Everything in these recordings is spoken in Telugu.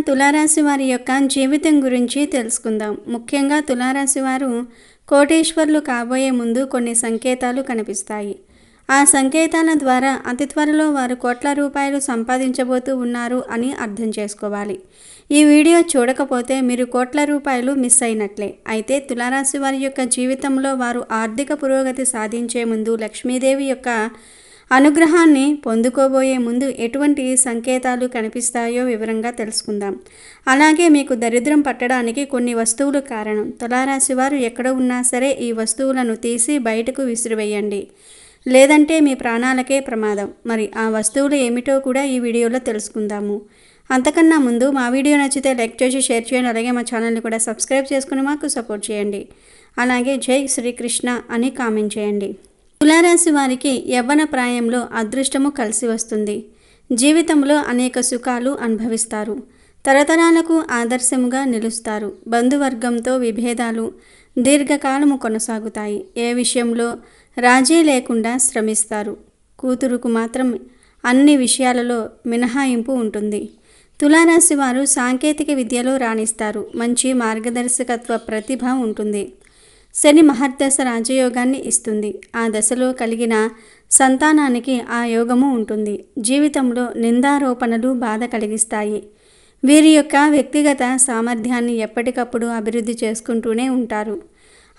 తులారాశి వారి యొక్క జీవితం గురించి తెలుసుకుందాం. ముఖ్యంగా తులారాశి వారు కోటీశ్వర్లు కాబోయే ముందు కొన్ని సంకేతాలు కనిపిస్తాయి. ఆ సంకేతాల ద్వారా అతి త్వరలో వారు కోట్ల రూపాయలు సంపాదించబోతూ ఉన్నారు అని అర్థం చేసుకోవాలి. ఈ వీడియో చూడకపోతే మీరు కోట్ల రూపాయలు మిస్ అయినట్లే. అయితే తులారాశి వారి యొక్క జీవితంలో వారు ఆర్థిక పురోగతి సాధించే ముందు, లక్ష్మీదేవి యొక్క అనుగ్రహాన్ని పొందుకోబోయే ముందు ఎటువంటి సంకేతాలు కనిపిస్తాయో వివరంగా తెలుసుకుందాం. అలాగే మీకు దరిద్రం పట్టడానికి కొన్ని వస్తువులు కారణం. తులారాశి వారు ఎక్కడ ఉన్నా సరే ఈ వస్తువులను తీసి బయటకు విసిరివేయండి, లేదంటే మీ ప్రాణాలకే ప్రమాదం. మరి ఆ వస్తువులు ఏమిటో కూడా ఈ వీడియోలో తెలుసుకుందాము. అంతకన్నా ముందు మా వీడియో నచ్చితే లైక్ చేసి షేర్ చేయండి. అలాగే మా ఛానల్ని కూడా సబ్స్క్రైబ్ చేసుకుని మాకు సపోర్ట్ చేయండి. అలాగే జై శ్రీకృష్ణ అని కామెంట్ చేయండి. తులారాశి వారికి యవ్వన ప్రాయంలో అదృష్టము కలిసి వస్తుంది. జీవితంలో అనేక సుఖాలు అనుభవిస్తారు. తరతరాలకు ఆదర్శముగా నిలుస్తారు. బంధువర్గంతో విభేదాలు దీర్ఘకాలము కొనసాగుతాయి. ఏ విషయంలో రాజీ లేకుండా శ్రమిస్తారు. కూతురుకు మాత్రం అన్ని విషయాలలో మినహాయింపు ఉంటుంది. తులారాశి వారు సాంకేతిక విద్యలో రాణిస్తారు. మంచి మార్గదర్శకత్వ ప్రతిభ ఉంటుంది. శని మహర్దశ రాజయోగాన్ని ఇస్తుంది. ఆ దశలో కలిగిన సంతానానికి ఆ యోగము ఉంటుంది. జీవితంలో నిందారోపణలు బాధ కలిగిస్తాయి. వీరి యొక్క వ్యక్తిగత సామర్థ్యాన్ని ఎప్పటికప్పుడు అభివృద్ధి చేసుకుంటూనే ఉంటారు.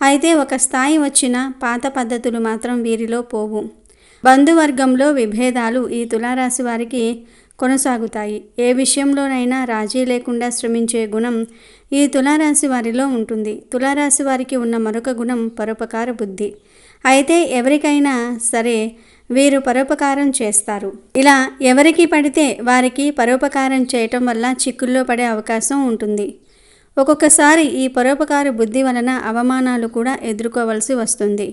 అయితే ఒక స్థాయి వచ్చిన పాత పద్ధతులు మాత్రం వీరిలో పోవు. బంధువర్గంలో విభేదాలు ఈ తులారాశి వారికి కొనసాగుతాయి. ఏ విషయంలోనైనా రాజీ లేకుండా శ్రమించే గుణం ఈ తులారాశి వారిలో ఉంటుంది. తులారాశి వారికి ఉన్న మరొక గుణం పరోపకార బుద్ధి. అయితే ఎవరికైనా సరే వీరు పరోపకారం చేస్తారు. ఇలా ఎవరికి పడితే వారికి పరోపకారం చేయటం వల్ల చిక్కుల్లో పడే అవకాశం ఉంటుంది. ఒక్కొక్కసారి ఈ పరోపకార బుద్ధి వలన అవమానాలు కూడా ఎదుర్కోవలసి వస్తుంది.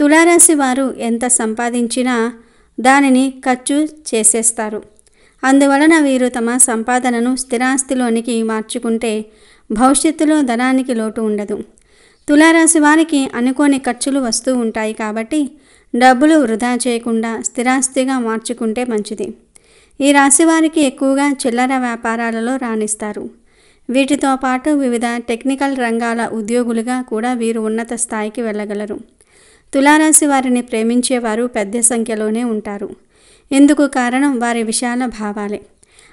తులారాశి వారు ఎంత సంపాదించినా దానిని ఖర్చు చేసేస్తారు. అందువలన వీరు తమ సంపాదనను స్థిరాస్తిలోనికి మార్చుకుంటే భవిష్యత్తులో ధనానికి లోటు ఉండదు. తులారాశి వారికి అనుకోని ఖర్చులు వస్తూ ఉంటాయి కాబట్టి డబ్బులు వృధా చేయకుండా స్థిరాస్తిగా మార్చుకుంటే మంచిది. ఈ రాశి వారికి ఎక్కువగా చిల్లర వ్యాపారాలలో రాణిస్తారు. వీటితో పాటు వివిధ టెక్నికల్ రంగాల ఉద్యోగులుగా కూడా వీరు ఉన్నత స్థాయికి వెళ్ళగలరు. తులారాశి వారిని ప్రేమించేవారు పెద్ద సంఖ్యలోనే ఉంటారు. ఇందుకు కారణం వారి విశాల భావాలే.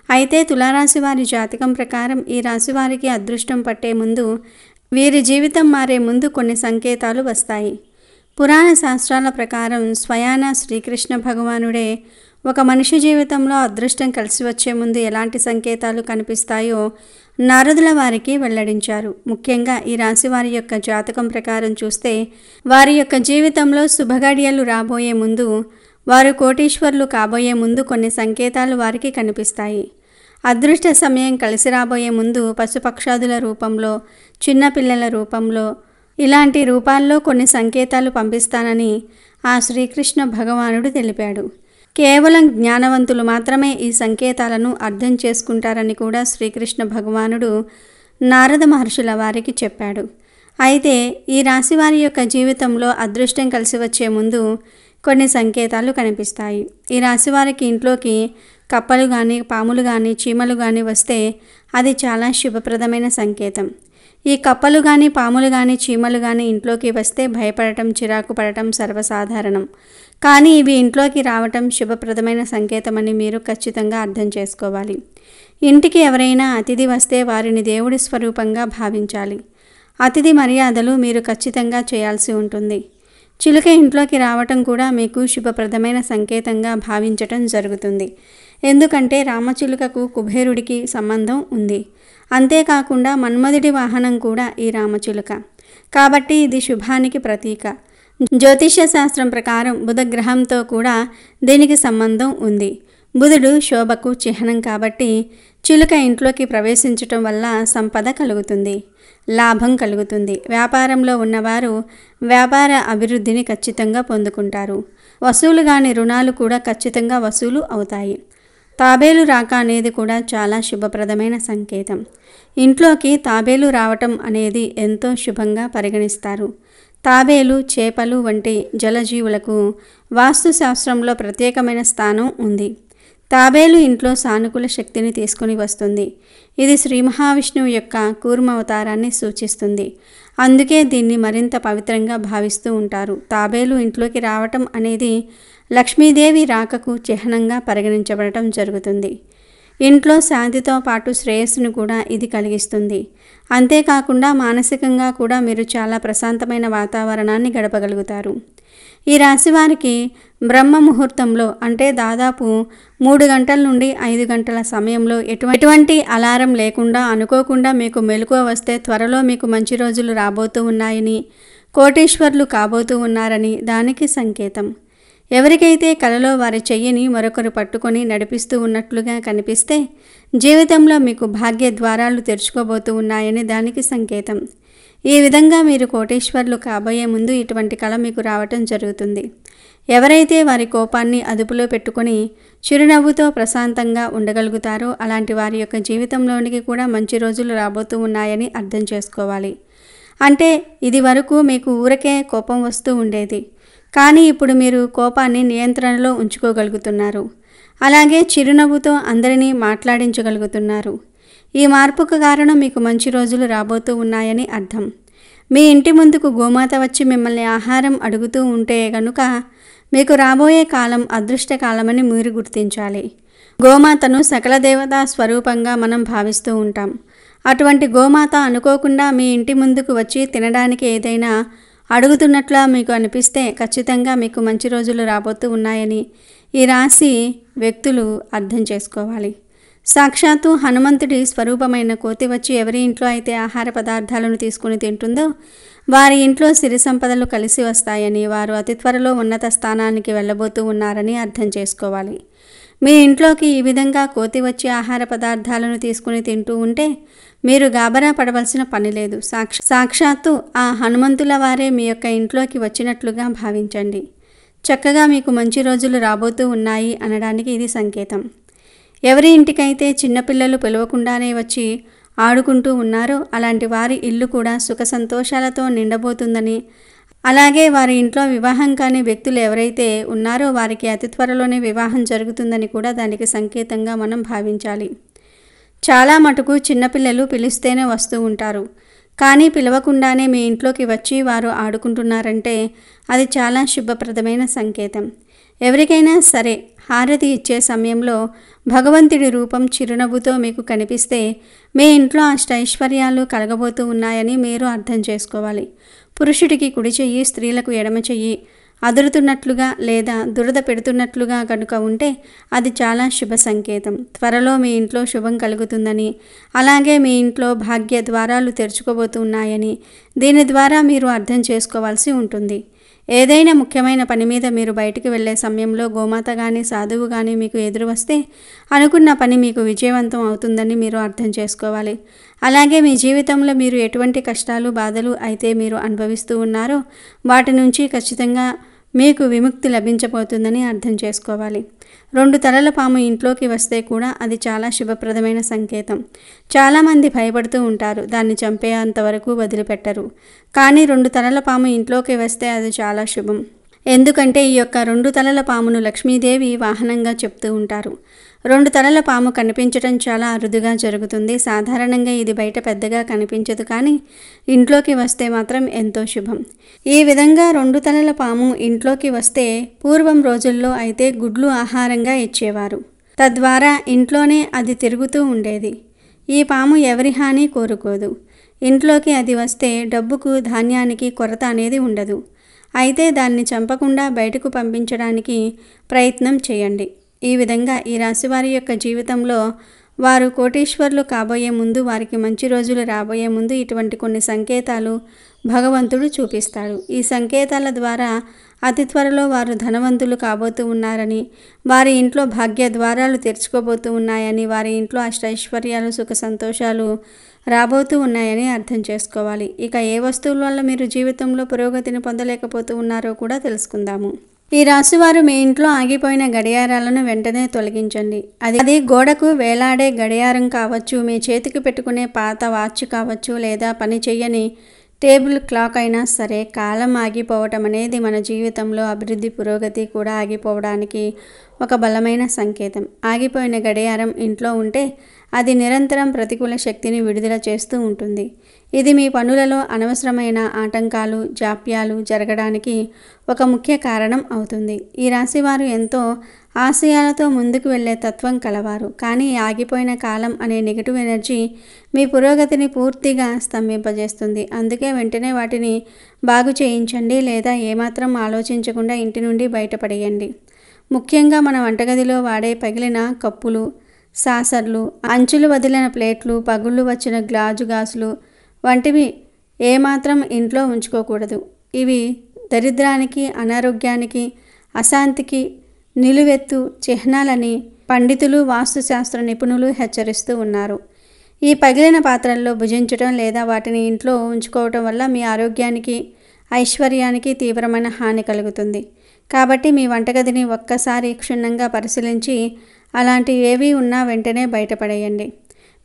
అయితే తులారాశి వారి జాతకం ప్రకారం ఈ రాశి వారికి అదృష్టం పట్టే ముందు, వీరి జీవితం మారే ముందు కొన్ని సంకేతాలు వస్తాయి. పురాణ శాస్త్రాల ప్రకారం స్వయాన శ్రీకృష్ణ భగవానుడే ఒక మనిషి జీవితంలో అదృష్టం కలిసి వచ్చే ముందు ఎలాంటి సంకేతాలు కనిపిస్తాయో నారదుల వారికి వెల్లడించారు. ముఖ్యంగా ఈ రాశి వారి యొక్క జాతకం ప్రకారం చూస్తే వారి యొక్క జీవితంలో శుభగడియలు రాబోయే ముందు, వారు కోటీశ్వర్లు కాబోయే ముందు కొన్ని సంకేతాలు వారికి కనిపిస్తాయి. అదృష్ట సమయం కలిసి రాబోయే ముందు పశుపక్షాదుల రూపంలో, చిన్నపిల్లల రూపంలో, ఇలాంటి రూపాల్లో కొన్ని సంకేతాలు పంపిస్తానని ఆ శ్రీకృష్ణ భగవానుడు తెలిపాడు. కేవలం జ్ఞానవంతులు మాత్రమే ఈ సంకేతాలను అర్థం చేసుకుంటారని కూడా శ్రీకృష్ణ భగవానుడు నారద మహర్షుల వారికి చెప్పాడు. అయితే ఈ రాశి వారి యొక్క జీవితంలో అదృష్టం కలిసి వచ్చే ముందు కొన్ని సంకేతాలు కనిపిస్తాయి. ఈ రాశి వారికి ఇంట్లోకి కప్పలు కానీ, పాములు కానీ, చీమలు కానీ వస్తే అది చాలా శుభప్రదమైన సంకేతం. ఈ కప్పలు కానీ, పాములు కానీ, చీమలు కానీ ఇంట్లోకి వస్తే భయపడటం, చిరాకు పడటం సర్వసాధారణం. కానీ ఇవి ఇంట్లోకి రావటం శుభప్రదమైన సంకేతమని మీరు ఖచ్చితంగా అర్థం చేసుకోవాలి. ఇంటికి ఎవరైనా అతిథి వస్తే వారిని దేవుడి స్వరూపంగా భావించాలి. అతిథి మర్యాదలు మీరు ఖచ్చితంగా చేయాల్సి ఉంటుంది. చిలుక ఇంట్లోకి రావటం కూడా మీకు శుభప్రదమైన సంకేతంగా భావించటం జరుగుతుంది. ఎందుకంటే రామచిలుకకు కుబేరుడికి సంబంధం ఉంది. అంతేకాకుండా మన్మధుడి వాహనం కూడా ఈ రామచిలుక. కాబట్టి ఇది శుభానికి ప్రతీక. జ్యోతిష్య శాస్త్రం ప్రకారం బుధగ్రహంతో కూడా దీనికి సంబంధం ఉంది. బుధుడు శోభకు చిహ్నం కాబట్టి చిలుక ఇంట్లోకి ప్రవేశించటం వల్ల సంపద కలుగుతుంది, లాభం కలుగుతుంది. వ్యాపారంలో ఉన్నవారు వ్యాపార అభివృద్ధిని ఖచ్చితంగా పొందుకుంటారు. వసూలు కాని రుణాలు కూడా ఖచ్చితంగా వసూలు అవుతాయి. తాబేలు రాక అనేది కూడా చాలా శుభప్రదమైన సంకేతం. ఇంట్లోకి తాబేలు రావటం అనేది ఎంతో శుభంగా పరిగణిస్తారు. తాబేలు, చేపలు వంటి జలజీవులకు వాస్తుశాస్త్రంలో ప్రత్యేకమైన స్థానం ఉంది. తాబేలు ఇంట్లో సానుకూల శక్తిని తీసుకుని వస్తుంది. ఇది శ్రీ మహావిష్ణువు యొక్క కూర్మ అవతారాన్ని సూచిస్తుంది. అందుకే దీన్ని మరింత పవిత్రంగా భావిస్తూ ఉంటారు. తాబేలు ఇంట్లోకి రావటం అనేది లక్ష్మీదేవి రాకకు చిహ్నంగా పరిగణించబడటం జరుగుతుంది. ఇంట్లో శాంతితో పాటు శ్రేయస్సును కూడా ఇది కలిగిస్తుంది. అంతేకాకుండా మానసికంగా కూడా మీరు చాలా ప్రశాంతమైన వాతావరణాన్ని గడపగలుగుతారు. ఈ రాశి వారికి బ్రహ్మ ముహూర్తంలో అంటే దాదాపు 3 గంటల నుండి 5 గంటల సమయంలో ఎటువంటి అలారం లేకుండా అనుకోకుండా మీకు మెలకువ వస్తే త్వరలో మీకు మంచి రోజులు రాబోతూ ఉన్నాయని, కోటీశ్వర్లు కాబోతూ ఉన్నారని దానికి సంకేతం. ఎవరికైతే కలలో వారి చెయ్యిని మరొకరు పట్టుకొని నడిపిస్తూ ఉన్నట్లుగా కనిపిస్తే జీవితంలో మీకు భాగ్య ద్వారాలు తెరుచుకోబోతూ ఉన్నాయని దానికి సంకేతం. ఈ విధంగా మీరు కోటీశ్వర్లు కాబోయే ముందు ఇటువంటి కళ మీకు రావటం జరుగుతుంది. ఎవరైతే వారి కోపాన్ని అదుపులో పెట్టుకొని చిరునవ్వుతో ప్రశాంతంగా ఉండగలుగుతారో అలాంటి వారి యొక్క జీవితంలోనికి కూడా మంచి రోజులు రాబోతూ ఉన్నాయని అర్థం చేసుకోవాలి. అంటే ఇది వరకు మీకు ఊరకే కోపం వస్తూ ఉండేది, కానీ ఇప్పుడు మీరు కోపాన్ని నియంత్రణలో ఉంచుకోగలుగుతున్నారు. అలాగే చిరునవ్వుతో అందరినీ మాట్లాడించగలుగుతున్నారు. ఈ మార్పుకు కారణం మీకు మంచి రోజులు రాబోతూ ఉన్నాయని అర్థం. మీ ఇంటి ముందుకు గోమాత వచ్చి మిమ్మల్ని ఆహారం అడుగుతూ ఉంటే గనుక మీకు రాబోయే కాలం అదృష్టకాలమని మీరు గుర్తించాలి. గోమాతను సకల దేవతా స్వరూపంగా మనం భావిస్తూ ఉంటాం. అటువంటి గోమాత అనుకోకుండా మీ ఇంటి ముందుకు వచ్చి తినడానికి ఏదైనా అడుగుతున్నట్లా మీకు అనిపిస్తే ఖచ్చితంగా మీకు మంచి రోజులు రాబోతూ ఉన్నాయని ఈ రాశి వ్యక్తులు అర్థం చేసుకోవాలి. సాక్షాత్తు హనుమంతుడి స్వరూపమైన కోతి వచ్చి ఎవరి ఇంట్లో అయితే ఆహార పదార్థాలను తీసుకుని తింటుందో వారి ఇంట్లో సిరి సంపదలు కలిసి వస్తాయని, వారు అతి త్వరలో ఉన్నత స్థానానికి వెళ్ళబోతూ ఉన్నారని అర్థం చేసుకోవాలి. మీ ఇంట్లోకి ఈ విధంగా కోతి వచ్చి ఆహార పదార్థాలను తీసుకుని తింటూ ఉంటే మీరు గాబరా పడవలసిన పని లేదు. సాక్షాత్తు ఆ హనుమంతుల వారే మీ యొక్క ఇంట్లోకి వచ్చినట్లుగా భావించండి. చక్కగా మీకు మంచి రోజులు రాబోతూ ఉన్నాయి అనడానికి ఇది సంకేతం. ఎవరి ఇంటికైతే చిన్నపిల్లలు పిలవకుండానే వచ్చి ఆడుకుంటూ ఉన్నారో అలాంటి వారి ఇల్లు కూడా సుఖ సంతోషాలతో నిండబోతుందని, అలాగే వారి ఇంట్లో వివాహం కాని వ్యక్తులు ఎవరైతే ఉన్నారో వారికి అతి త్వరలోనే వివాహం జరుగుతుందని కూడా దానికి సంకేతంగా మనం భావించాలి. చాలా మటుకు చిన్నపిల్లలు పిలిస్తేనే వస్తూ ఉంటారు, కానీ పిలవకుండానే మీ ఇంట్లోకి వచ్చి వారు ఆడుకుంటున్నారంటే అది చాలా శుభప్రదమైన సంకేతం. ఎవరికైనా సరే హారతి ఇచ్చే సమయంలో భగవంతుడి రూపం చిరునవ్వుతో మీకు కనిపిస్తే మీ ఇంట్లో అష్టైశ్వర్యాలు కలగబోతూ ఉన్నాయని మీరు అర్థం చేసుకోవాలి. పురుషుడికి కుడి చెయ్యి, స్త్రీలకు ఎడమ చెయ్యి అదురుతున్నట్లుగా లేదా దురద పెడుతున్నట్లుగా కనుక ఉంటే అది చాలా శుభ సంకేతం. త్వరలో మీ ఇంట్లో శుభం కలుగుతుందని, అలాగే మీ ఇంట్లో భాగ్య ద్వారాలు తెరుచుకోబోతున్నాయని దీని ద్వారా మీరు అర్థం చేసుకోవాల్సి ఉంటుంది. ఏదైనా ముఖ్యమైన పని మీద మీరు బయటికి వెళ్ళే సమయంలో గోమాత కానీ సాధువు కానీ మీకు ఎదురు వస్తే అనుకున్న పని మీకు విజయవంతం అవుతుందని మీరు అర్థం చేసుకోవాలి. అలాగే మీ జీవితంలో మీరు ఎటువంటి కష్టాలు బాధలు అయితే మీరు అనుభవిస్తూ ఉన్నారో వాటి నుంచి ఖచ్చితంగా మీకు విముక్తి లభించబోతుందని అర్థం చేసుకోవాలి. 2 తలల పాము ఇంట్లోకి వస్తే కూడా అది చాలా శుభప్రదమైన సంకేతం. చాలామంది భయపడుతూ ఉంటారు, దాన్ని చంపేంత వరకు వదిలిపెట్టరు. కానీ 2 తలల పాము ఇంట్లోకి వస్తే అది చాలా శుభం. ఎందుకంటే ఈ యొక్క 2 తలల పామును లక్ష్మీదేవి వాహనంగా చెప్తూ ఉంటారు. 2 తలల పాము కనిపించడం చాలా అరుదుగా జరుగుతుంది. సాధారణంగా ఇది బయట పెద్దగా కనిపించదు, కానీ ఇంట్లోకి వస్తే మాత్రం ఎంతో శుభం. ఈ విధంగా 2 తలల పాము ఇంట్లోకి వస్తే పూర్వం రోజుల్లో అయితే గుడ్లు ఆహారంగా ఇచ్చేవారు. తద్వారా ఇంట్లోనే అది తిరుగుతూ ఉండేది. ఈ పాము ఎవరి హాని కోరుకోదు. ఇంట్లోకి అది వస్తే డబ్బుకు ధాన్యానికి కొరత అనేది ఉండదు. అయితే దాన్ని చంపకుండా బయటకు పంపించడానికి ప్రయత్నం చేయండి. ఈ విధంగా ఈ రాశివారి యొక్క జీవితంలో వారు కోటీశ్వర్లు కాబోయే ముందు, వారికి మంచి రోజులు రాబోయే ముందు ఇటువంటి కొన్ని సంకేతాలు భగవంతుడు చూపిస్తాడు. ఈ సంకేతాల ద్వారా అతి త్వరలో వారు ధనవంతులు కాబోతూ ఉన్నారని, వారి ఇంట్లో భాగ్య ద్వారాలు తెరుచుకోబోతూ ఉన్నాయని, వారి ఇంట్లో అష్టైశ్వర్యాలు సుఖ సంతోషాలు రాబోతూ ఉన్నాయని అర్థం చేసుకోవాలి. ఇక ఏ వస్తువుల వల్ల మీరు జీవితంలో పురోగతిని పొందలేకపోతూ ఉన్నారో కూడా తెలుసుకుందాము. ఈ రాశివారు మీ ఇంట్లో ఆగిపోయిన గడియారాలను వెంటనే తొలగించండి. అది గోడకు వేలాడే గడియారం కావచ్చు, మీ చేతికి పెట్టుకునే పాత వాచ్ కావచ్చు, లేదా పని చెయ్యని టేబుల్ క్లాక్ అయినా సరే కాలం ఆగిపోవటం అనేది మన జీవితంలో అభివృద్ధి పురోగతి కూడా ఆగిపోవడానికి ఒక బలమైన సంకేతం. ఆగిపోయిన గడియారం ఇంట్లో ఉంటే అది నిరంతరం ప్రతికూల శక్తిని విడుదల చేస్తూ ఉంటుంది. ఇది మీ పనులలో అనవసరమైన ఆటంకాలు, జాప్యాలు జరగడానికి ఒక ముఖ్య కారణం అవుతుంది. ఈ రాశివారు ఎంతో ఆశయాలతో ముందుకు వెళ్ళే తత్వం కలవారు. కానీ ఆగిపోయిన కాలం అనే నెగిటివ్ ఎనర్జీ మీ పురోగతిని పూర్తిగా స్తంభింపజేస్తుంది. అందుకే వెంటనే వాటిని బాగు చేయించండి, లేదా ఏమాత్రం ఆలోచించకుండా ఇంటి నుండి బయటపడేయండి. ముఖ్యంగా మన వంటగదిలో వాడే పగిలిన కప్పులు, సాసర్లు, అంచులు వదిలిన ప్లేట్లు, పగుళ్ళు వచ్చిన గాజులు వంటివి ఏమాత్రం ఇంట్లో ఉంచుకోకూడదు. ఇవి దరిద్రానికి, అనారోగ్యానికి, అశాంతికి నిలువెత్తు చిహ్నాలని పండితులు, వాస్తుశాస్త్ర నిపుణులు హెచ్చరిస్తూ ఉన్నారు. ఈ పగిలిన పాత్రల్లో భుజించడం లేదా వాటిని ఇంట్లో ఉంచుకోవటం వల్ల మీ ఆరోగ్యానికి, ఐశ్వర్యానికి తీవ్రమైన హాని కలుగుతుంది. కాబట్టి మీ వంటగదిని ఒక్కసారి క్షుణ్ణంగా పరిశీలించి అలాంటివి ఏవి ఉన్నా వెంటనే బయటపడేయండి.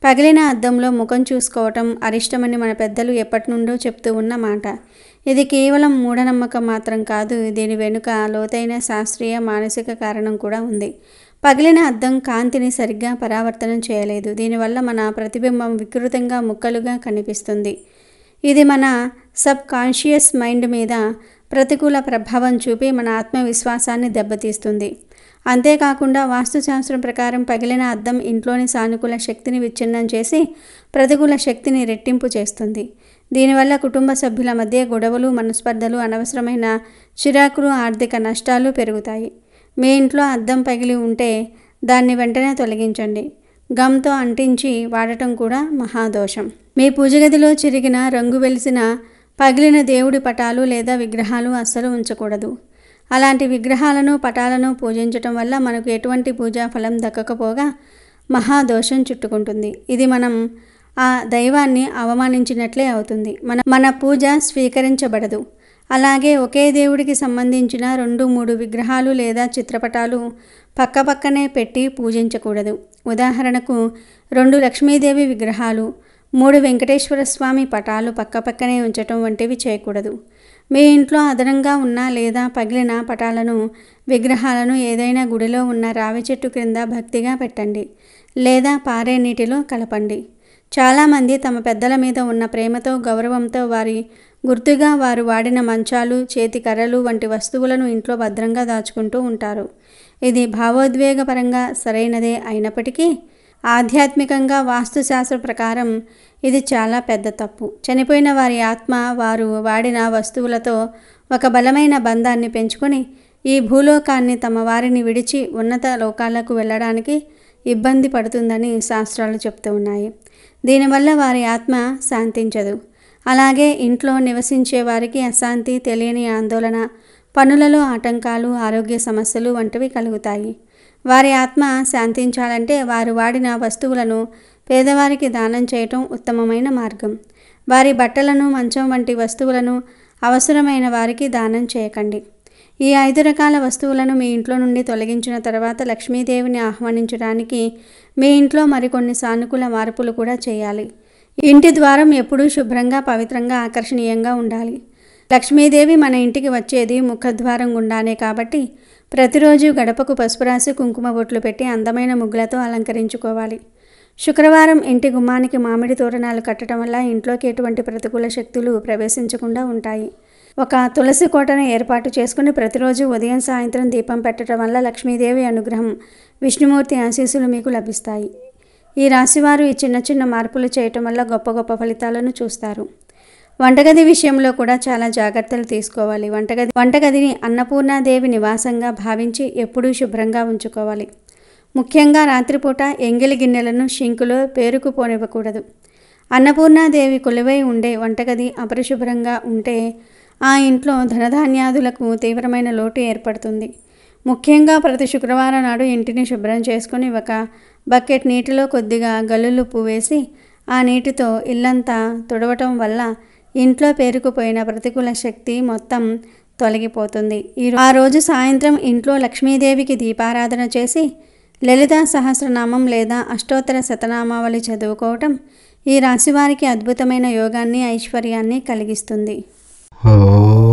పగిలిన అద్దంలో ముఖం చూసుకోవటం అరిష్టమని మన పెద్దలు ఎప్పటి నుండో చెప్తూ ఉన్న మాట. ఇది కేవలం మూఢనమ్మకం మాత్రం కాదు. దీని వెనుక లోతైన శాస్త్రీయ, మానసిక కారణం కూడా ఉంది. పగిలిన అద్దం కాంతిని సరిగ్గా పరావర్తనం చేయలేదు. దీనివల్ల మన ప్రతిబింబం వికృతంగా ముక్కలుగా కనిపిస్తుంది. ఇది మన సబ్ కాన్షియస్ మైండ్ మీద ప్రతికూల ప్రభావం చూపి మన ఆత్మవిశ్వాసాన్ని దెబ్బతీస్తుంది. అంతేకాకుండా వాస్తుశాస్త్రం ప్రకారం పగిలిన అద్దం ఇంట్లోని సానుకూల శక్తిని విచ్ఛిన్నం చేసి ప్రతికూల శక్తిని రెట్టింపు చేస్తుంది. దీనివల్ల కుటుంబ సభ్యుల మధ్య గొడవలు, మనస్పర్ధలు, అనవసరమైన చిరాకులు, ఆర్థిక నష్టాలు పెరుగుతాయి. మీ ఇంట్లో అద్దం పగిలి ఉంటే దాన్ని వెంటనే తొలగించండి. గమ్తో అంటించి వాడటం కూడా మహాదోషం. మీ పూజగదిలో చిరిగిన, రంగు వెలిసిన, పగిలిన దేవుడి పటాలు లేదా విగ్రహాలు అస్సలు ఉంచకూడదు. అలాంటి విగ్రహాలను, పటాలను పూజించటం వల్ల మనకు ఎటువంటి పూజా ఫలం దక్కకపోగా మహాదోషం చుట్టుకుంటుంది. ఇది మనం ఆ దైవాన్ని అవమానించినట్లే అవుతుంది. మన పూజ స్వీకరించబడదు. అలాగే ఒకే దేవుడికి సంబంధించిన 2-3 విగ్రహాలు లేదా చిత్రపటాలు పక్కపక్కనే పెట్టి పూజించకూడదు. ఉదాహరణకు 2 లక్ష్మీదేవి విగ్రహాలు, 3 వెంకటేశ్వర స్వామి పటాలు పక్కపక్కనే ఉంచటం వంటివి చేయకూడదు. మీ ఇంట్లో అదనంగా ఉన్న లేదా పగిలిన పటాలను, విగ్రహాలను ఏదైనా గుడిలో ఉన్న రావి చెట్టు క్రింద భక్తిగా పెట్టండి, లేదా పారే నీటిలో కలపండి. చాలామంది తమ పెద్దల మీద ఉన్న ప్రేమతో, గౌరవంతో వారి గుర్తుగా వారు వాడిన మంచాలు, చేతి కర్రలు వంటి వస్తువులను ఇంట్లో భద్రంగా దాచుకుంటూ ఉంటారు. ఇది భావోద్వేగపరంగా సరైనదే అయినప్పటికీ ఆధ్యాత్మికంగా, వాస్తుశాస్త్ర ప్రకారం ఇది చాలా పెద్ద తప్పు. చనిపోయిన వారి ఆత్మ వారు వాడిన వస్తువులతో ఒక బలమైన బంధాన్ని పెంచుకొని ఈ భూలోకాన్ని తమ వారిని విడిచి ఉన్నత లోకాలకు వెళ్ళడానికి ఇబ్బంది పడుతుందని శాస్త్రాలు చెప్తూ ఉన్నాయి. దీనివల్ల వారి ఆత్మ శాంతించదు. అలాగే ఇంట్లో నివసించే వారికి అశాంతి, తెలియని ఆందోళన, పనులలో ఆటంకాలు, ఆరోగ్య సమస్యలు వంటివి కలుగుతాయి. వారి ఆత్మ శాంతించాలంటే వారు వాడిన వస్తువులను పేదవారికి దానం చేయటం ఉత్తమమైన మార్గం. వారి బట్టలను, మంచం వంటి వస్తువులను అవసరమైన వారికి దానం చేయకండి. ఈ 5 రకాల వస్తువులను మీ ఇంట్లో నుండి తొలగించిన తర్వాత లక్ష్మీదేవిని ఆహ్వానించడానికి మీ ఇంట్లో మరికొన్ని సానుకూల మార్పులు కూడా చేయాలి. ఇంటి ద్వారం ఎప్పుడూ శుభ్రంగా, పవిత్రంగా, ఆకర్షణీయంగా ఉండాలి. లక్ష్మీదేవి మన ఇంటికి వచ్చేది ముఖద్వారం గుండానే కాబట్టి ప్రతిరోజు గడపకు పసుపు రాసి కుంకుమ బొట్లు పెట్టి అందమైన ముగ్గులతో అలంకరించుకోవాలి. శుక్రవారం ఇంటి గుమ్మానికి మామిడి తోరణాలు కట్టడం వల్ల ఇంట్లోకి ఎటువంటి ప్రతికూల శక్తులు ప్రవేశించకుండా ఉంటాయి. ఒక తులసి కోటను ఏర్పాటు చేసుకుని ప్రతిరోజు ఉదయం, సాయంత్రం దీపం పెట్టడం వల్ల లక్ష్మీదేవి అనుగ్రహం, విష్ణుమూర్తి ఆశీస్సులు మీకు లభిస్తాయి. ఈ రాశివారు ఈ చిన్న చిన్న మార్పులు చేయటం వల్ల గొప్ప గొప్ప ఫలితాలను చూస్తారు. వంటగది విషయంలో కూడా చాలా జాగ్రత్తలు తీసుకోవాలి. వంటగదిని అన్నపూర్ణాదేవి నివాసంగా భావించి ఎప్పుడూ శుభ్రంగా ఉంచుకోవాలి. ముఖ్యంగా రాత్రిపూట ఎంగిలి గిన్నెలను షింకులో పేరుకుపోనివ్వకూడదు. అన్నపూర్ణాదేవి కొలువై ఉండే వంటగది అపరిశుభ్రంగా ఉంటే ఆ ఇంట్లో ధనధాన్యాదులకు తీవ్రమైన లోటు ఏర్పడుతుంది. ముఖ్యంగా ప్రతి శుక్రవారం నాడు ఇంటిని శుభ్రం చేసుకుని ఒక బకెట్ నీటిలో కొద్దిగా గల్లులుప్పు వేసి ఆ నీటితో ఇల్లంతా తుడవటం వల్ల ఇంట్లో పేరుకుపోయిన ప్రతికూల శక్తి మొత్తం తొలగిపోతుంది. ఆ రోజు సాయంత్రం ఇంట్లో లక్ష్మీదేవికి దీపారాధన చేసి లలితా సహస్రనామం లేదా అష్టోత్తర శతనామావళి చదువుకోవటం ఈ రాశి వారికి అద్భుతమైన యోగాన్ని, ఐశ్వర్యాన్ని కలిగిస్తుంది. ఓం